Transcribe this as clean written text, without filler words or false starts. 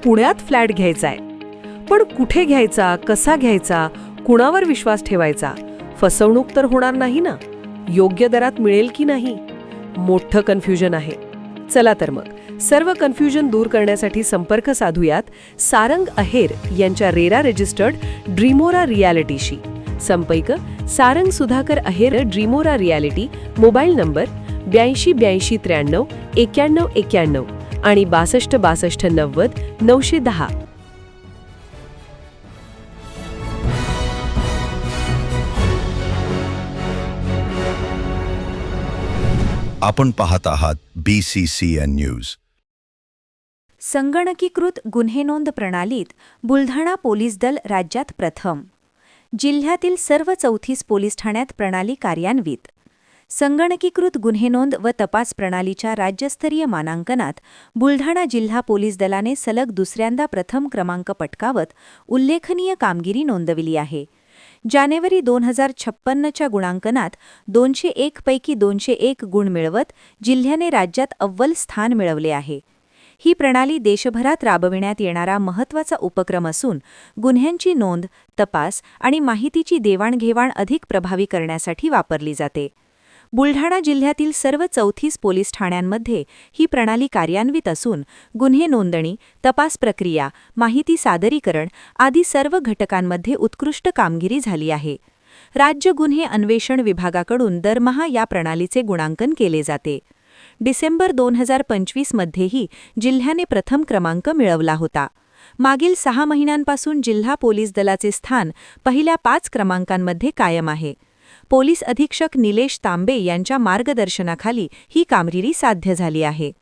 पुण्यात फ्लॅट घ्यायचाय. पण कुठे घ्यायचा, कसा घ्यायचा, कुणावर विश्वास ठेवायचा? फसवणूक तर होणार नाही ना? योग्य दरात मिळेल की नाही? मोठं कन्फ्युजन आहे. चला तर मग सर्व कन्फ्युजन दूर करण्यासाठी संपर्क साधूयात सारंग अहेर यांच्या रेरा रजिस्टर्ड ड्रीमोरा रियालिटीशी. संपर्क सारंग सुधाकर अहेर, ड्रीमोरा रियालिटी. मोबाईल नंबर 82 83 91 91 आणि 62 62 90 910. आपण पाहत आहात BCCN न्यूज. संगणकीकृत गुन्हे नोंद प्रणालीत बुलढाणा पोलीस दल राज्यात प्रथम. जिल्ह्यातील सर्व 34 पोलीस ठाण्यात प्रणाली कार्यान्वित. संगणकीकृत गुन्हे नोंद व तपास प्रणालीच्या राज्यस्तरीय मानांकनात बुलढाणा जिल्हा पोलीस दलाने सलग दुसऱ्यांदा प्रथम क्रमांक पटकावत उल्लेखनीय कामगिरी नोंदविली आहे. जानेवारी 2056च्या गुणांकनात 201 पैकी 201 गुण मिळवत जिल्ह्याने राज्यात अव्वल स्थान मिळवले आहे. ही प्रणाली देशभरात राबविण्यात येणारा महत्त्वाचा उपक्रम असून गुन्ह्यांची नोंद, तपास आणि माहितीची देवाणघेवाण अधिक प्रभावी करण्यासाठी वापरली जाते. बुलढाणा जिल्ह्यातील सर्व 34 पोलीस ठाण्यांमध्ये ही प्रणाली कार्यान्वित असून गुन्हे नोंदणी, तपास प्रक्रिया, माहिती सादरीकरण आदी सर्व घटकांमध्ये उत्कृष्ट कामगिरी झाली आहे. राज्य गुन्हे अन्वेषण विभागाकडून दरमहा या प्रणालीचे गुणांकन केले जाते. डिसेंबर 2025 मध्येही जिल्ह्याने प्रथम क्रमांक मिळवला होता. मागील 6 महिन्यांपासून जिल्हा पोलीस दलाचे स्थान पहिल्या 5 क्रमांकांमध्ये कायम आहे. पोलीस अधीक्षक निलेश तांबे यांच्या मार्गदर्शनाखाली ही कामगिरी साध्य झाली आहे.